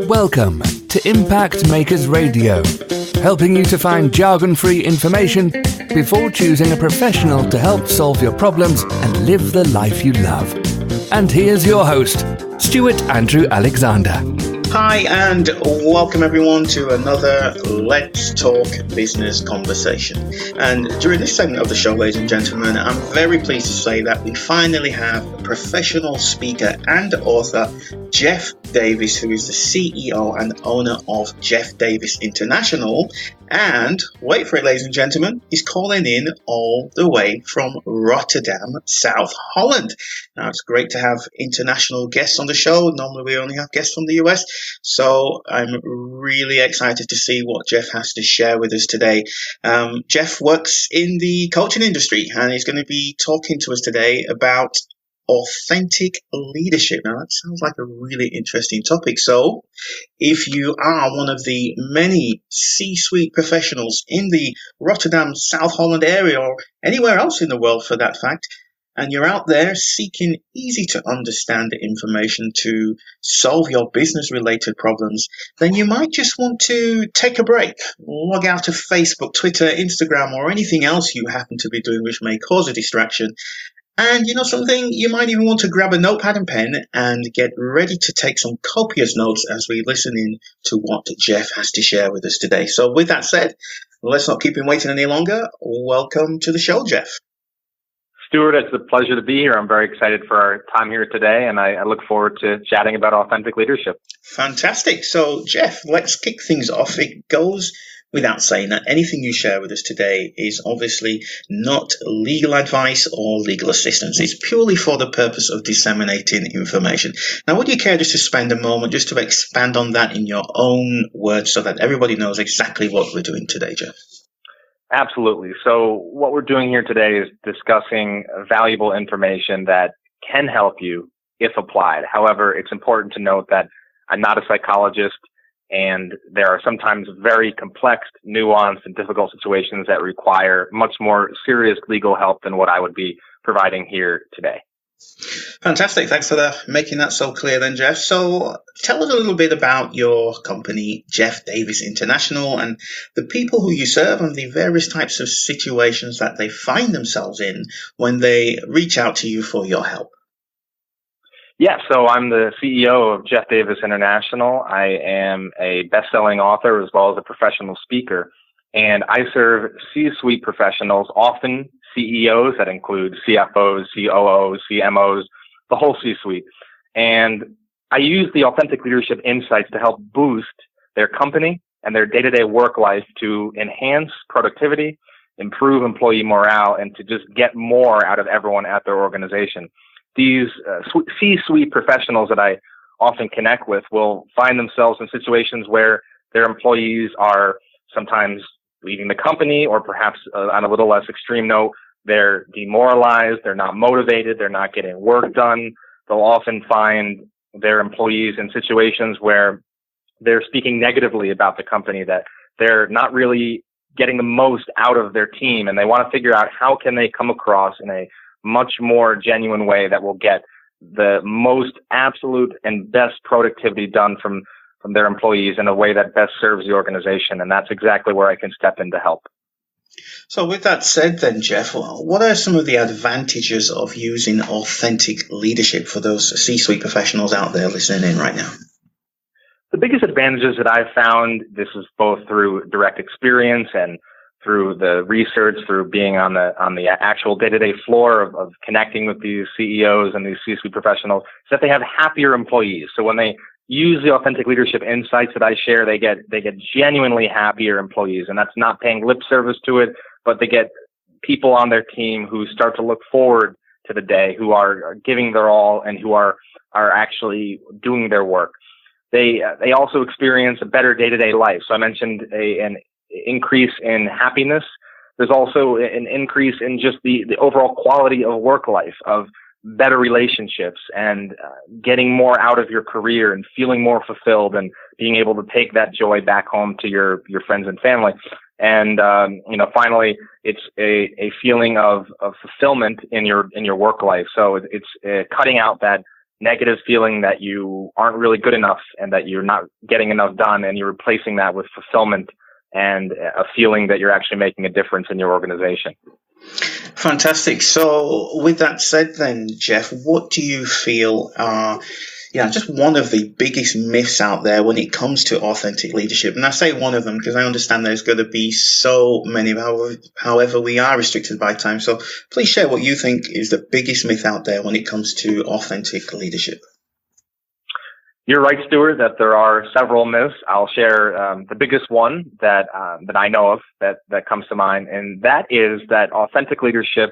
Welcome to Impact Makers Radio, helping you to find jargon-free information before choosing a professional to help solve your problems and live the life you love. And here's your host, Stewart Andrew Alexander. Hi and welcome everyone to another Let's Talk Business conversation. And during this segment of the show, ladies and gentlemen, I'm very pleased to say that we finally have professional speaker and author Jeff Davis, who is the CEO and owner of Jeff Davis International. And wait for it, ladies and gentlemen, he's calling in all the way from Rotterdam, South Holland. Now, it's great to have international guests on the show. Normally, we only have guests from the US. So I'm really excited to see what Jeff has to share with us today. Jeff works in the coaching industry, and he's going to be talking to us today about authentic leadership. Now, that sounds like a really interesting topic. So if you are one of the many C-suite professionals in the Rotterdam, South Holland area, or anywhere else in the world for that fact, and you're out there seeking easy to understand information to solve your business related problems, then you might just want to take a break, log out of Facebook, Twitter, Instagram, or anything else you happen to be doing which may cause a distraction. And you know something, you might even want to grab a notepad and pen and get ready to take some copious notes as we listen in to what Jeff has to share with us today. So with that said, let's not keep him waiting any longer. Welcome to the show, Jeff. Stewart, it's a pleasure to be here. I'm very excited for our time here today, and I look forward to chatting about authentic leadership. Fantastic. So, Jeff, let's kick things off. It goes without saying that anything you share with us today is obviously not legal advice or legal assistance. It's purely for the purpose of disseminating information. Now, would you care just to spend a moment just to expand on that in your own words so that everybody knows exactly what we're doing today, Jeff? Absolutely. So what we're doing here today is discussing valuable information that can help you if applied. However, it's important to note that I'm not a psychologist, and there are sometimes very complex, nuanced, and difficult situations that require much more serious legal help than what I would be providing here today. Fantastic. Thanks for making that so clear then, Jeff. So tell us a little bit about your company, Jeff Davis International, and the people who you serve and the various types of situations that they find themselves in when they reach out to you for your help. Yeah, so I'm the CEO of Jeff Davis International. I am a best-selling author as well as a professional speaker, and I serve C-suite professionals, often CEOs, that include CFOs, COOs, CMOs, the whole C-suite. And I use the authentic leadership insights to help boost their company and their day-to-day work life to enhance productivity, improve employee morale, and to just get more out of everyone at their organization. These C-suite professionals that I often connect with will find themselves in situations where their employees are sometimes leaving the company, or perhaps on a little less extreme note, they're demoralized, they're not motivated, they're not getting work done. They'll often find their employees in situations where they're speaking negatively about the company, that they're not really getting the most out of their team, and they want to figure out how can they come across in a much more genuine way that will get the most absolute and best productivity done from their employees in a way that best serves the organization. And that's exactly where I can step in to help. So with that said then, Jeff, what are some of the advantages of using authentic leadership for those C-suite professionals out there listening in right now? The biggest advantages that I've found, this is both through direct experience and through the research, through being on the actual day-to-day floor of connecting with these CEOs and these C-suite professionals, is that they have happier employees. So when they use the authentic leadership insights that I share, they get genuinely happier employees. And that's not paying lip service to it, but they get people on their team who start to look forward to the day, who are giving their all, and who are actually doing their work. They also experience a better day-to-day life. So I mentioned an increase in happiness. There's also an increase in just the overall quality of work life, of better relationships, and getting more out of your career and feeling more fulfilled and being able to take that joy back home to your friends and family. And, finally, it's a feeling of fulfillment in your work life. So it's cutting out that negative feeling that you aren't really good enough and that you're not getting enough done, and you're replacing that with fulfillment and a feeling that you're actually making a difference in your organization. Fantastic. So with that said then, Jeff, what do you feel are just one of the biggest myths out there when it comes to authentic leadership? And I say one of them because I understand there's going to be so many. However, we are restricted by time. So please share what you think is the biggest myth out there when it comes to authentic leadership. You're right, Stewart, that there are several myths. I'll share the biggest one that I know of that comes to mind, and that is that authentic leadership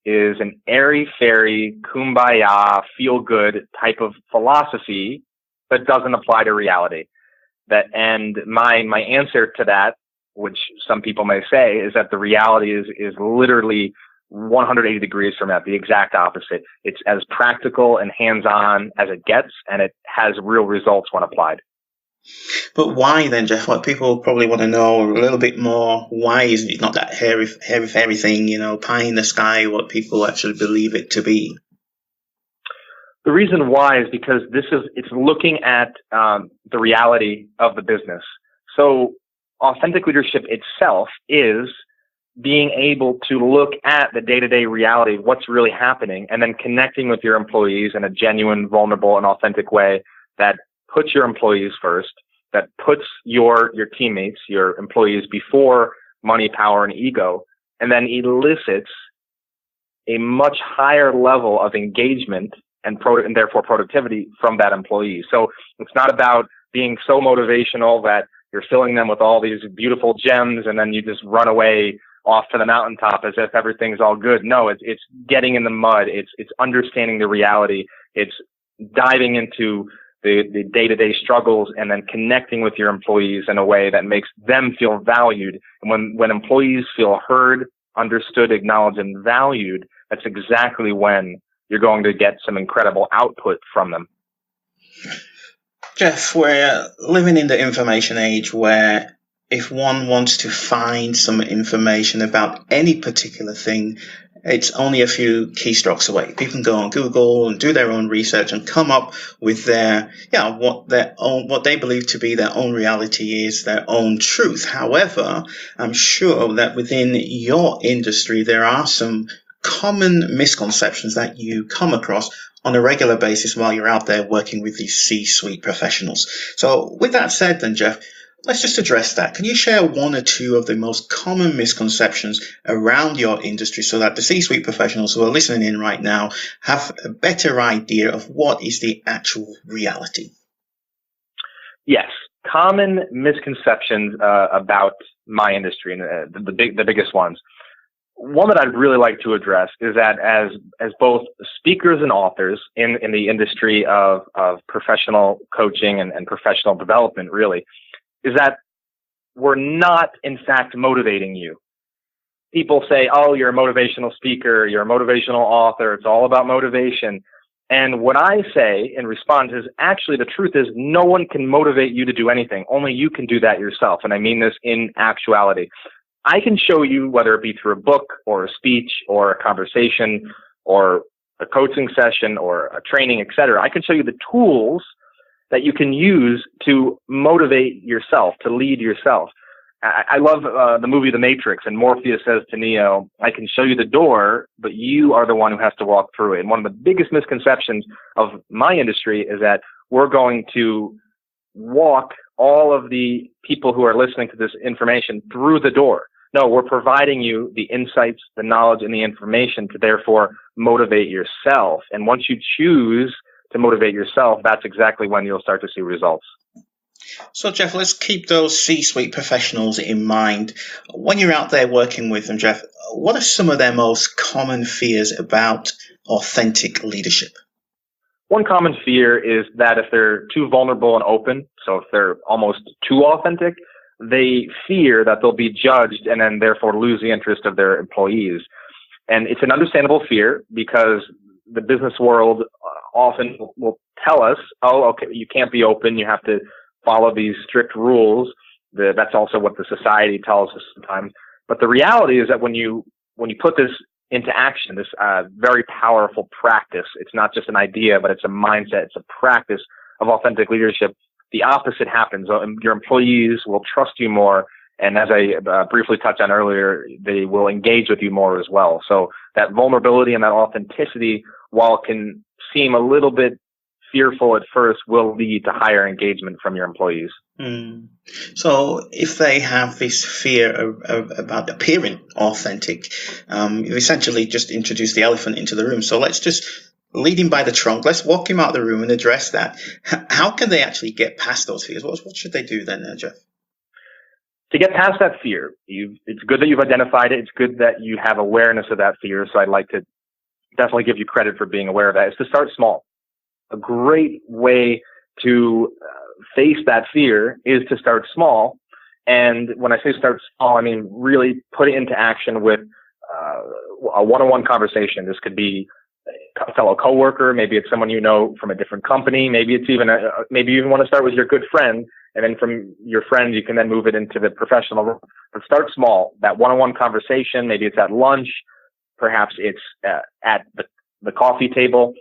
is an airy-fairy, kumbaya, feel-good type of philosophy that doesn't apply to reality. And my answer to that, which some people may say, is that the reality is literally 180 degrees from that, the exact opposite. It's as practical and hands-on as it gets, and it has real results when applied. But why then, Jeff? What people probably want to know a little bit more, why is it not that hairy thing, pie in the sky, what people actually believe it to be? The reason why is because it's looking at the reality of the business. So authentic leadership itself is being able to look at the day-to-day reality, what's really happening, and then connecting with your employees in a genuine, vulnerable, and authentic way that puts your employees first, that puts your teammates, your employees before money, power, and ego, and then elicits a much higher level of engagement and therefore productivity from that employee. So it's not about being so motivational that you're filling them with all these beautiful gems and then you just run away off to the mountaintop as if everything's all good. No, it's getting in the mud. It's understanding the reality. It's diving into the day-to-day struggles and then connecting with your employees in a way that makes them feel valued. And when employees feel heard, understood, acknowledged, and valued, that's exactly when you're going to get some incredible output from them. Jeff, we're living in the information age where if one wants to find some information about any particular thing, it's only a few keystrokes away. People can go on Google and do their own research and come up with what they believe to be their own reality is, their own truth. However, I'm sure that within your industry, there are some common misconceptions that you come across on a regular basis while you're out there working with these C-suite professionals. So with that said then, Jeff, let's just address that. Can you share one or two of the most common misconceptions around your industry so that the C-suite professionals who are listening in right now have a better idea of what is the actual reality? Yes. Common misconceptions about my industry, and the biggest ones. One that I'd really like to address is that as both speakers and authors in the industry of professional coaching and professional development, really, is that we're not, in fact, motivating you. People say, oh, you're a motivational speaker, you're a motivational author, it's all about motivation. And what I say in response is, actually, the truth is no one can motivate you to do anything. Only you can do that yourself. And I mean this in actuality. I can show you, whether it be through a book or a speech or a conversation or a coaching session or a training, etc. I can show you the tools that you can use to motivate yourself, to lead yourself. I love the movie The Matrix, and Morpheus says to Neo, I can show you the door, but you are the one who has to walk through it. And one of the biggest misconceptions of my industry is that we're going to walk all of the people who are listening to this information through the door. No, we're providing you the insights, the knowledge, and the information to therefore motivate yourself. And once you choose to motivate yourself, that's exactly when you'll start to see results. So, Jeff, let's keep those C-suite professionals in mind. When you're out there working with them, Jeff, what are some of their most common fears about authentic leadership? One common fear is that if they're too vulnerable and open, so if they're almost too authentic, they fear that they'll be judged and then therefore lose the interest of their employees. And it's an understandable fear because the business world often will tell us, oh, okay, you can't be open. You have to follow these strict rules. That's also what the society tells us sometimes. But the reality is that when you put this into action, this very powerful practice. It's not just an idea, but it's a mindset. It's a practice of authentic leadership. The opposite happens. Your employees will trust you more. And as I briefly touched on earlier, they will engage with you more as well. So that vulnerability and that authenticity, while it can seem a little bit fearful at first, will lead to higher engagement from your employees. So if they have this fear about appearing authentic, you essentially just introduce the elephant into the room. So let's just lead him by the trunk. Let's walk him out of the room and address that. How can they actually get past those fears? What should they do then, Jeff? To get past that fear, it's good that you've identified it. It's good that you have awareness of that fear. So I'd like to definitely give you credit for being aware of that. Is to start small. A great way to face that fear is to start small. And when I say start small, I mean really put it into action with a one-on-one conversation. This could be a fellow coworker, maybe it's someone you know from a different company, maybe it's even maybe you even want to start with your good friend, and then from your friend you can then move it into the professional room. But start small. That one-on-one conversation, maybe it's at lunch, perhaps it's at the coffee table,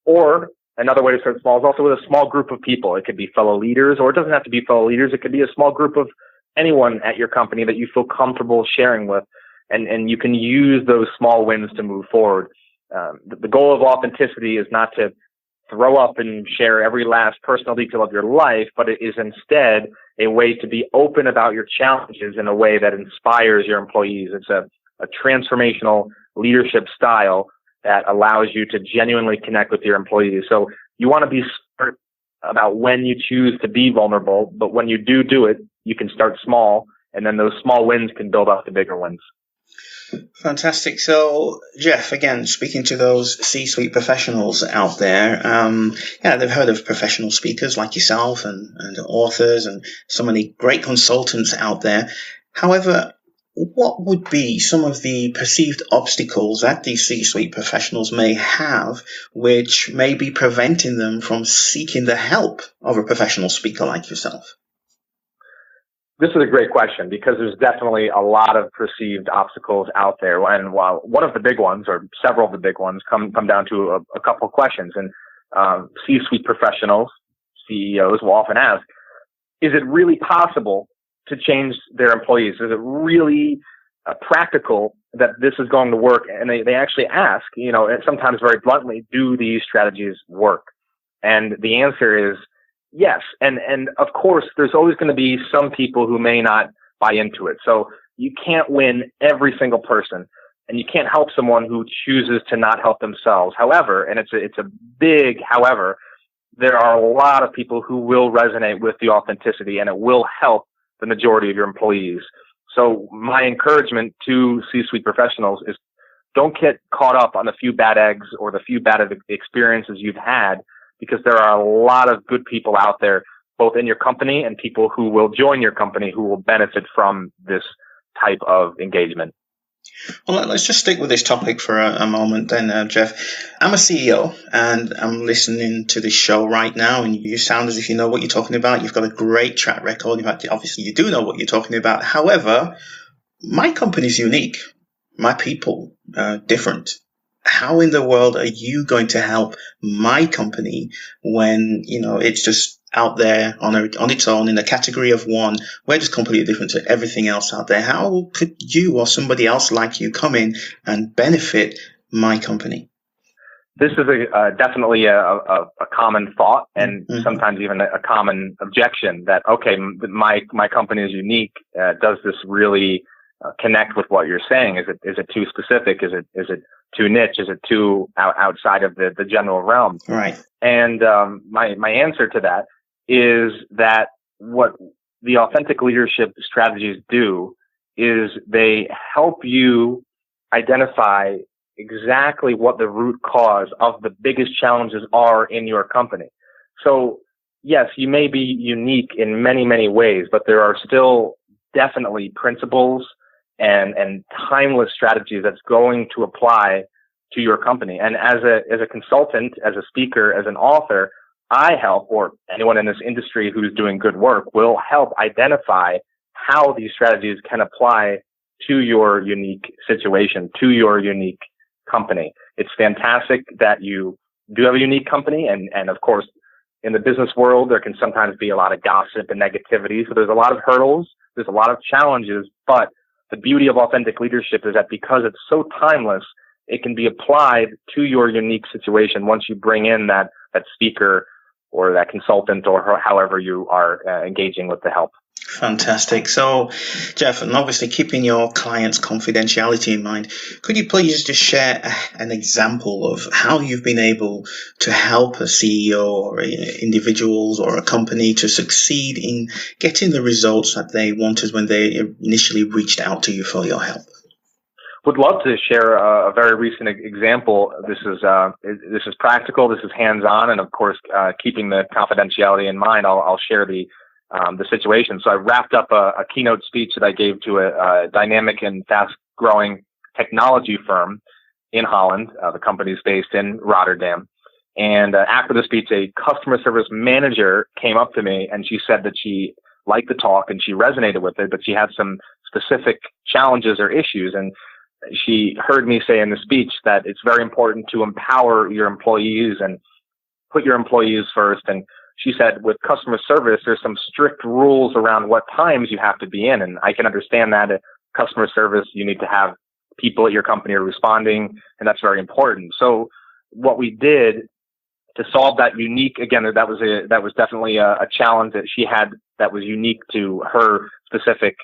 or another way to start small is also with a small group of people. It could be fellow leaders, or it doesn't have to be fellow leaders. It could be a small group of anyone at your company that you feel comfortable sharing with, and you can use those small wins to move forward. The goal of authenticity is not to throw up and share every last personal detail of your life, but it is instead a way to be open about your challenges in a way that inspires your employees. It's a transformational leadership style that allows you to genuinely connect with your employees. So you want to be smart about when you choose to be vulnerable, but when you do it, you can start small, and then those small wins can build up to bigger wins. Fantastic. So, Jeff, again, speaking to those C-suite professionals out there, they've heard of professional speakers like yourself and authors and so many great consultants out there. However, what would be some of the perceived obstacles that these C-suite professionals may have, which may be preventing them from seeking the help of a professional speaker like yourself? This is a great question because there's definitely a lot of perceived obstacles out there. And while one of the big ones, or several of the big ones, come down to a couple of questions. And C-suite professionals, CEOs, will often ask, is it really possible to change their employees? Is it really practical that this is going to work? And they actually ask, and sometimes very bluntly, do these strategies work? And the answer is yes. And of course, there's always going to be some people who may not buy into it. So you can't win every single person, and you can't help someone who chooses to not help themselves. However, and it's a big however, there are a lot of people who will resonate with the authenticity, and it will help the majority of your employees. So my encouragement to C-suite professionals is don't get caught up on the few bad eggs or the few bad experiences you've had, because there are a lot of good people out there, both in your company and people who will join your company who will benefit from this type of engagement. Well, let's just stick with this topic for a moment then, Jeff. I'm a CEO and I'm listening to this show right now, and you sound as if you know what you're talking about. You've got a great track record. In fact, obviously you do know what you're talking about. However, my company's unique. My people are different. How in the world are you going to help my company when, it's just out there on its own in a category of one? We're just completely different to everything else out there. How could you or somebody else like you come in and benefit my company? This is definitely a common thought, and sometimes even a common objection that, okay, my company is unique. Does this really connect with what you're saying? Is it too specific? Is it too niche? Is it too outside of the general realm? Right. And my answer to that is that what the authentic leadership strategies do is they help you identify exactly what the root cause of the biggest challenges are in your company. So yes, you may be unique in many, many ways, but there are still definitely principles and timeless strategies that's going to apply to your company. And as a consultant, as a speaker, as an author, I help, or anyone in this industry who's doing good work will help identify how these strategies can apply to your unique situation, to your unique company. It's fantastic that you do have a unique company. And of course, in the business world, there can sometimes be a lot of gossip and negativity. So there's a lot of hurdles. There's a lot of challenges. But the beauty of authentic leadership is that because it's so timeless, it can be applied to your unique situation once you bring in that speaker or that consultant or however you are engaging with the help. Fantastic. So, Jeff, and obviously keeping your clients' confidentiality in mind, could you please just share an example of how you've been able to help a CEO or individuals or a company to succeed in getting the results that they wanted when they initially reached out to you for your help? Would love to share a very recent example. This is practical. This is hands-on, and of course, keeping the confidentiality in mind, I'll share the situation. So I wrapped up a keynote speech that I gave to a dynamic and fast-growing technology firm in Holland. The company is based in Rotterdam. And after the speech, a customer service manager came up to me and she said that she liked the talk and she resonated with it, but she had some specific challenges or issues. And she heard me say in the speech that it's very important to empower your employees and put your employees first. And she said with customer service, there's some strict rules around what times you have to be in. And I can understand that at customer service, you need to have people at your company are responding, and that's very important. So what we did to solve that unique, again, that was definitely a challenge that she had that was unique to her specific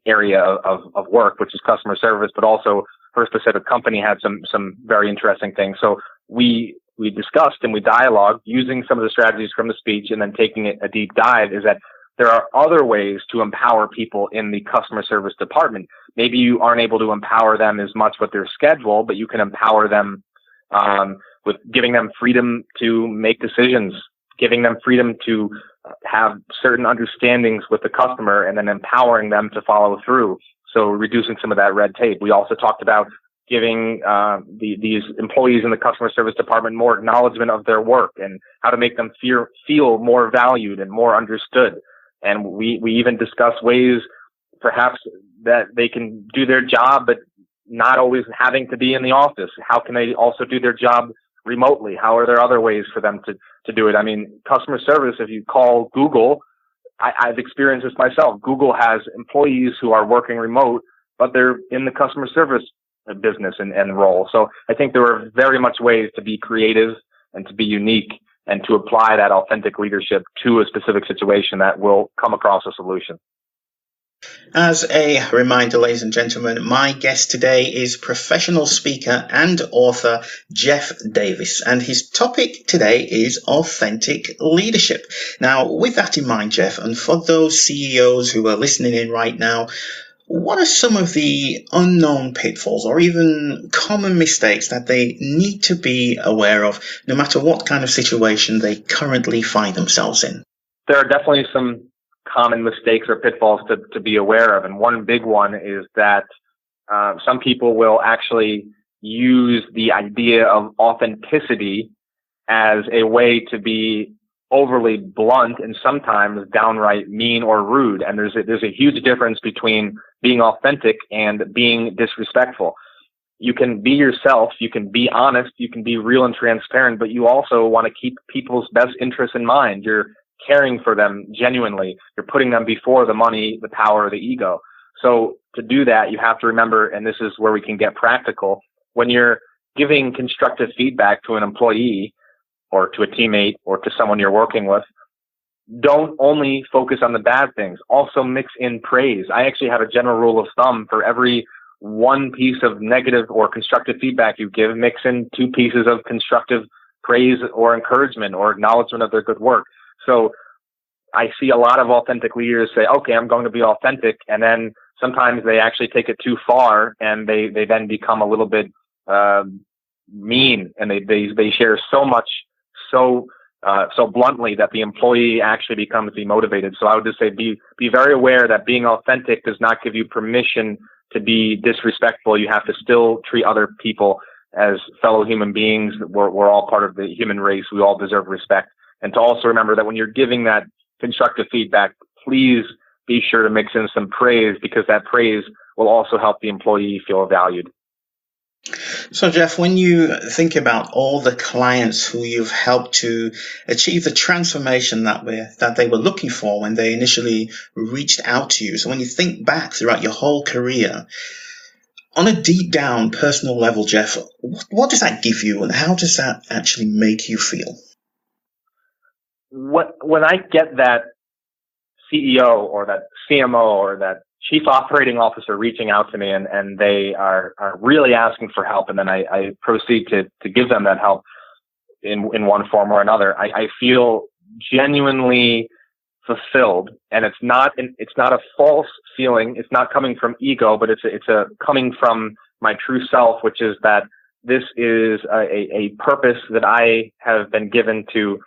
area of work, which is customer service, but also her specific company had some very interesting things. So we discussed and we dialogued using some of the strategies from the speech and then taking it a deep dive is that there are other ways to empower people in the customer service department. Maybe you aren't able to empower them as much with their schedule, but you can empower them with giving them freedom to make decisions, giving them freedom to have certain understandings with the customer, and then empowering them to follow through. So reducing some of that red tape. We also talked about giving these employees in the customer service department more acknowledgement of their work and how to make them feel more valued and more understood. And we even discussed ways perhaps that they can do their job, but not always having to be in the office. How can they also do their job remotely? How are there other ways for them to do it? I mean, customer service, if you call Google, I've experienced this myself. Google has employees who are working remote, but they're in the customer service business and role. So I think there are very much ways to be creative and to be unique and to apply that authentic leadership to a specific situation that will come across a solution. As a reminder, ladies and gentlemen, my guest today is professional speaker and author Jeff Davis, and his topic today is authentic leadership. Now, with that in mind, Jeff, and for those CEOs who are listening in right now, what are some of the unknown pitfalls or even common mistakes that they need to be aware of, no matter what kind of situation they currently find themselves in? There are definitely some common mistakes or pitfalls to be aware of. And one big one is that some people will actually use the idea of authenticity as a way to be overly blunt and sometimes downright mean or rude. And there's a huge difference between being authentic and being disrespectful. You can be yourself, you can be honest, you can be real and transparent, but you also want to keep people's best interests in mind. You're caring for them genuinely. You're putting them before the money, the power, the ego. So to do that, you have to remember, and this is where we can get practical, when you're giving constructive feedback to an employee or to a teammate or to someone you're working with, don't only focus on the bad things. Also mix in praise. I actually have a general rule of thumb: for every one piece of negative or constructive feedback you give, mix in 2 pieces of constructive praise or encouragement or acknowledgement of their good work. So I see a lot of authentic leaders say, okay, I'm going to be authentic. And then sometimes they actually take it too far and they then become a little bit mean, and they share so much, so bluntly that the employee actually becomes demotivated. So I would just say be very aware that being authentic does not give you permission to be disrespectful. You have to still treat other people as fellow human beings. We're all part of the human race. We all deserve respect. And to also remember that when you're giving that constructive feedback, please be sure to mix in some praise, because that praise will also help the employee feel valued. So, Jeff, when you think about all the clients who you've helped to achieve the transformation that they were looking for when they initially reached out to you, so when you think back throughout your whole career, on a deep down personal level, Jeff, what does that give you, and how does that actually make you feel? When I get that CEO or that CMO or that chief operating officer reaching out to me and they are really asking for help, and then I proceed to give them that help in one form or another, I feel genuinely fulfilled. And it's not a false feeling. It's not coming from ego, but it's coming from my true self, which is that this is a purpose that I have been given to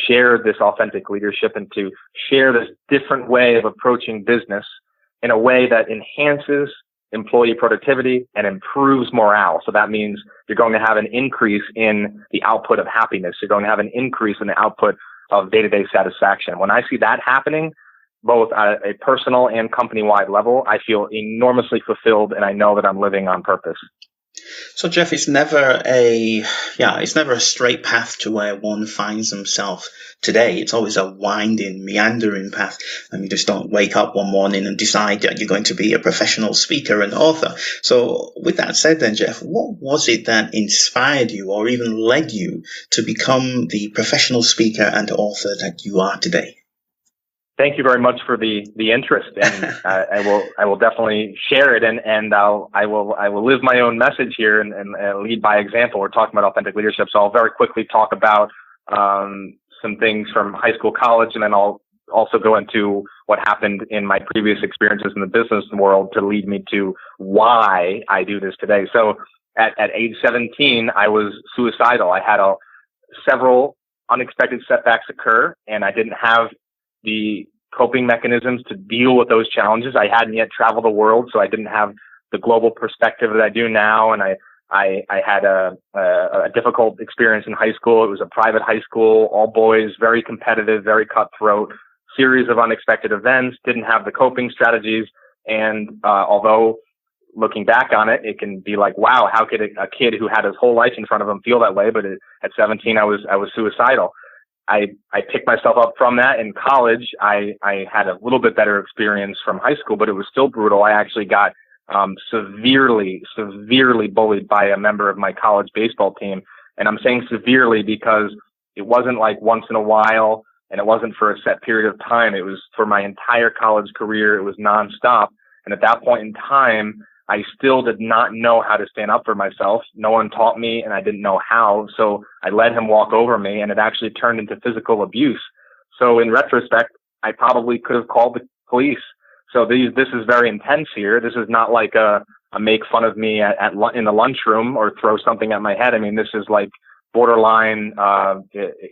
share this authentic leadership and to share this different way of approaching business in a way that enhances employee productivity and improves morale. So that means you're going to have an increase in the output of happiness. You're going to have an increase in the output of day-to-day satisfaction. When I see that happening, both at a personal and company-wide level, I feel enormously fulfilled, and I know that I'm living on purpose. So, Jeff, it's never a straight path to where one finds himself today. It's always a winding, meandering path, and you just don't wake up one morning and decide that you're going to be a professional speaker and author. So, with that said, then, Jeff, what was it that inspired you, or even led you, to become the professional speaker and author that you are today? Thank you very much for the interest, and I will definitely share it, and I will live my own message here and lead by example. We're talking about authentic leadership, so I'll very quickly talk about some things from high school, college, and then I'll also go into what happened in my previous experiences in the business world to lead me to why I do this today. So at age 17, I was suicidal. I had several unexpected setbacks occur, and I didn't have the coping mechanisms to deal with those challenges. I hadn't yet traveled the world, so I didn't have the global perspective that I do now. And I had a difficult experience in high school. It was a private high school, all boys, very competitive, very cutthroat, series of unexpected events, didn't have the coping strategies. And although looking back on it, it can be like, wow, how could a kid who had his whole life in front of him feel that way? But at 17, I was suicidal. I picked myself up from that. In college, I had a little bit better experience from high school, but it was still brutal. I actually got severely bullied by a member of my college baseball team. And I'm saying severely because it wasn't like once in a while, and it wasn't for a set period of time. It was for my entire college career. It was nonstop. And at that point in time, I still did not know how to stand up for myself. No one taught me, and I didn't know how. So I let him walk over me, and it actually turned into physical abuse. So in retrospect, I probably could have called the police. So this is very intense here. This is not like a make fun of me in the lunchroom or throw something at my head. I mean, this is like borderline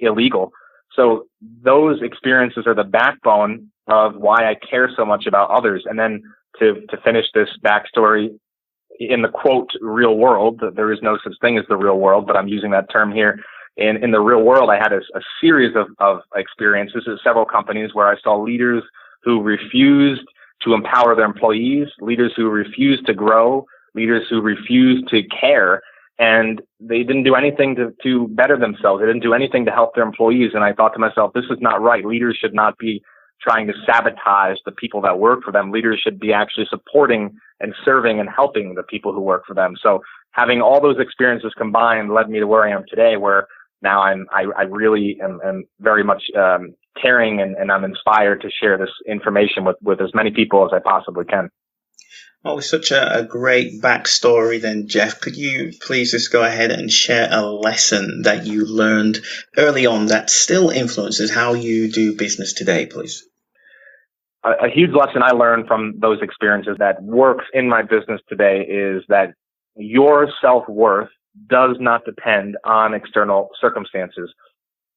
illegal. So those experiences are the backbone of why I care so much about others. And then to finish this backstory, in the quote real world, there is no such thing as the real world, but I'm using that term here. In the real world, I had a series of experiences at several companies where I saw leaders who refused to empower their employees, leaders who refused to grow, leaders who refused to care, and they didn't do anything to better themselves. They didn't do anything to help their employees. And I thought to myself, this is not right. Leaders should not be trying to sabotage the people that work for them. Leaders should be actually supporting and serving and helping the people who work for them. So having all those experiences combined led me to where I am today, where now I really am very much caring and I'm inspired to share this information with as many people as I possibly can. Oh, it's such a great backstory then, Jeff. Could you please just go ahead and share a lesson that you learned early on that still influences how you do business today, please? A huge lesson I learned from those experiences that works in my business today is that your self-worth does not depend on external circumstances.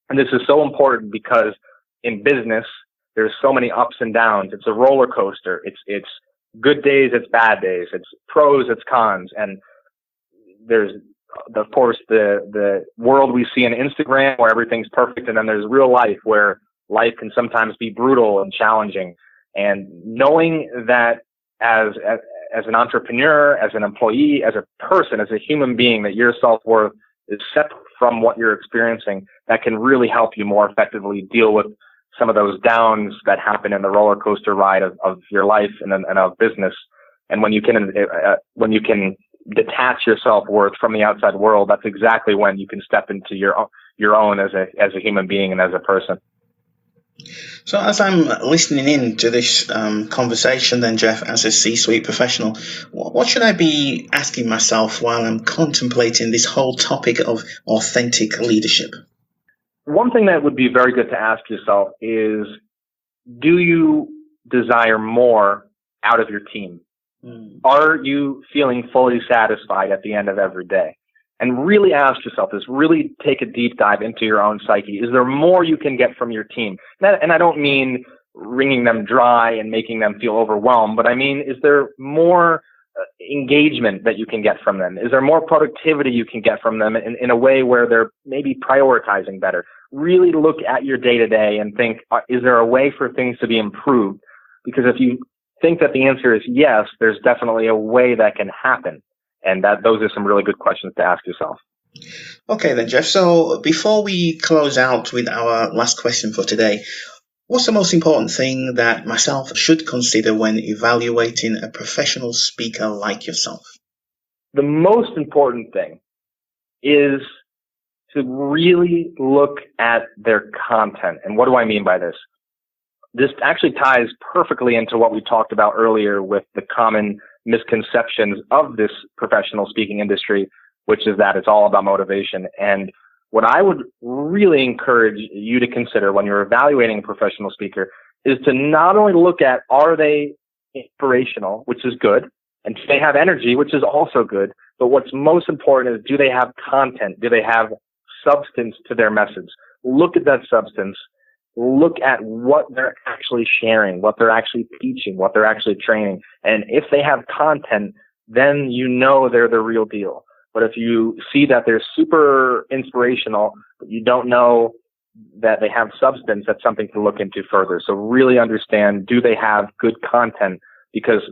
And this is so important because in business, there's so many ups and downs. It's a roller coaster. It's good days, it's bad days. It's pros, it's cons. And there's, of course, the world we see on Instagram where everything's perfect. And then there's real life where life can sometimes be brutal and challenging. And knowing that as as an entrepreneur, as an employee, as a person, as a human being, that your self-worth is separate from what you're experiencing, that can really help you more effectively deal with some of those downs that happen in the roller coaster ride of your life and of business. And when you can detach your self-worth from the outside world, that's exactly when you can step into your own as a human being and as a person. So as I'm listening in to this conversation then, Jeff, as a C-suite professional, what should I be asking myself while I'm contemplating this whole topic of authentic leadership? One thing that would be very good to ask yourself is, do you desire more out of your team? Are you feeling fully satisfied at the end of every day? And really ask yourself this, really take a deep dive into your own psyche. Is there more you can get from your team? And I don't mean wringing them dry and making them feel overwhelmed, but I mean, is there more engagement that you can get from them? Is there more productivity you can get from them in a way where they're maybe prioritizing better? Really look at your day-to-day and think, is there a way for things to be improved? Because if you think that the answer is yes, there's definitely a way that can happen. And those are some really good questions to ask yourself. Okay then, Jeff. So before we close out with our last question for today, what's the most important thing that myself should consider when evaluating a professional speaker like yourself? The most important thing is to really look at their content. And what do I mean by this? This actually ties perfectly into what we talked about earlier with the common misconceptions of this professional speaking industry, which is that it's all about motivation. And what I would really encourage you to consider when you're evaluating a professional speaker is to not only look at, are they inspirational, which is good, and do they have energy, which is also good, but what's most important is, do they have content? Do they have substance to their message? Look at that substance. Look at what they're actually sharing, what they're actually teaching, what they're actually training. And if they have content, then you know they're the real deal. But if you see that they're super inspirational, but you don't know that they have substance, that's something to look into further. So really understand, do they have good content? Because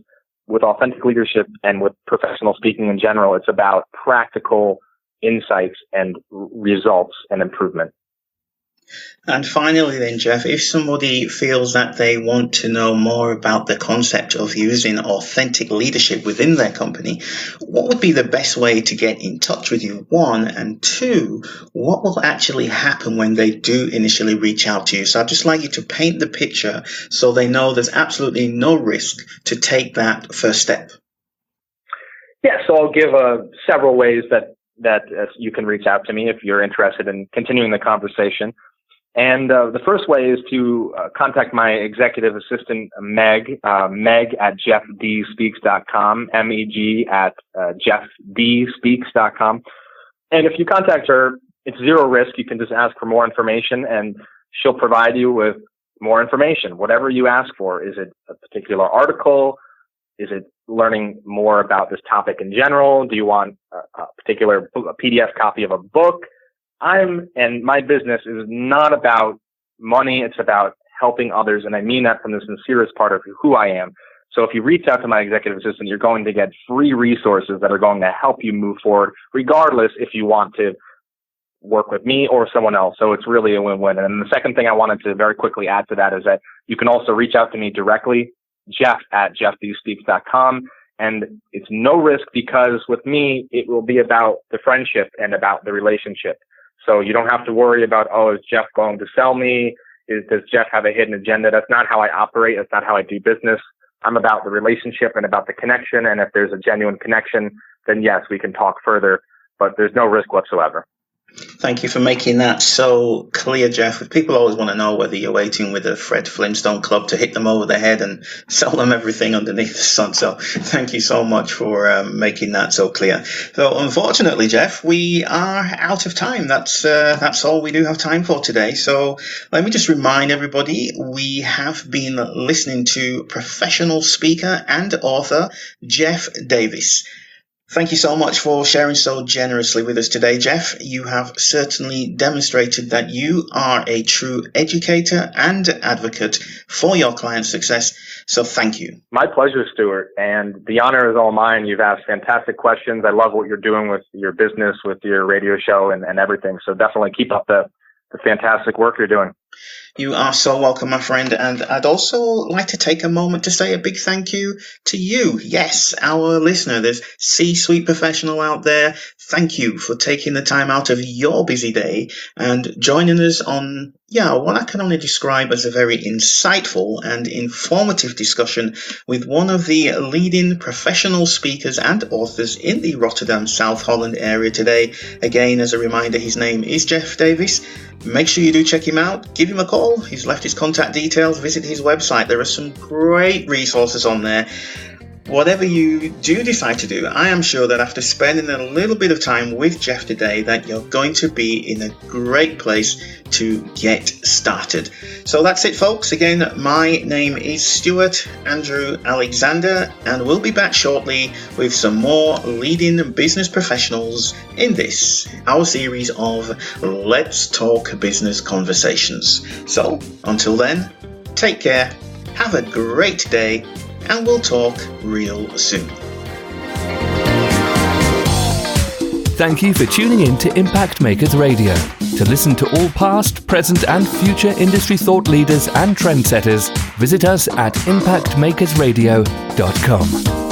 with authentic leadership and with professional speaking in general, it's about practical insights and results and improvement. And finally then, Jeff, if somebody feels that they want to know more about the concept of using authentic leadership within their company, what would be the best way to get in touch with you, one? And two, what will actually happen when they do initially reach out to you? So I'd just like you to paint the picture so they know there's absolutely no risk to take that first step. Yeah, so I'll give several ways that you can reach out to me if you're interested in continuing the conversation. And the first way is to contact my executive assistant, Meg at jeffdspeaks.com, MEG at jeffdspeaks.com. And if you contact her, it's zero risk. You can just ask for more information, and she'll provide you with more information, whatever you ask for. Is it a particular article? Is it learning more about this topic in general? Do you want a particular PDF copy of a book? And my business is not about money. It's about helping others. And I mean that from the sincerest part of who I am. So if you reach out to my executive assistant, you're going to get free resources that are going to help you move forward, regardless if you want to work with me or someone else. So it's really a win-win. And the second thing I wanted to very quickly add to that is that you can also reach out to me directly, Jeff at jeffdspeaks.com. And it's no risk, because with me, it will be about the friendship and about the relationship. So you don't have to worry about, is Jeff going to sell me? Does Jeff have a hidden agenda? That's not how I operate. That's not how I do business. I'm about the relationship and about the connection. And if there's a genuine connection, then yes, we can talk further, but there's no risk whatsoever. Thank you for making that so clear, Jeff. People always want to know whether you're waiting with a Fred Flintstone club to hit them over the head and sell them everything underneath the sun. So thank you so much for making that so clear. So unfortunately, Jeff, we are out of time. That's all we do have time for today. So let me just remind everybody, we have been listening to professional speaker and author Jeff Davis. Thank you so much for sharing so generously with us today, Jeff. You have certainly demonstrated that you are a true educator and advocate for your client's success. So thank you. My pleasure, Stewart. And the honor is all mine. You've asked fantastic questions. I love what you're doing with your business, with your radio show and everything. So definitely keep up the fantastic work you're doing. You are so welcome, my friend. And I'd also like to take a moment to say a big thank you to you. Yes, our listener, this C-suite professional out there. Thank you for taking the time out of your busy day and joining us on, what I can only describe as a very insightful and informative discussion with one of the leading professional speakers and authors in the Rotterdam, South Holland area today. Again, as a reminder, his name is Jeff Davis. Make sure you do check him out. Give him a call. He's left his contact details. Visit his website. There are some great resources on there. Whatever you do decide to do, I am sure that after spending a little bit of time with Jeff today, that you're going to be in a great place to get started. So that's it, folks. Again, my name is Stewart Andrew Alexander, and we'll be back shortly with some more leading business professionals in this, our series of Let's Talk Business Conversations. So until then, take care, have a great day, and we'll talk real soon. Thank you for tuning in to Impact Makers Radio. To listen to all past, present and future industry thought leaders and trendsetters, visit us at impactmakersradio.com.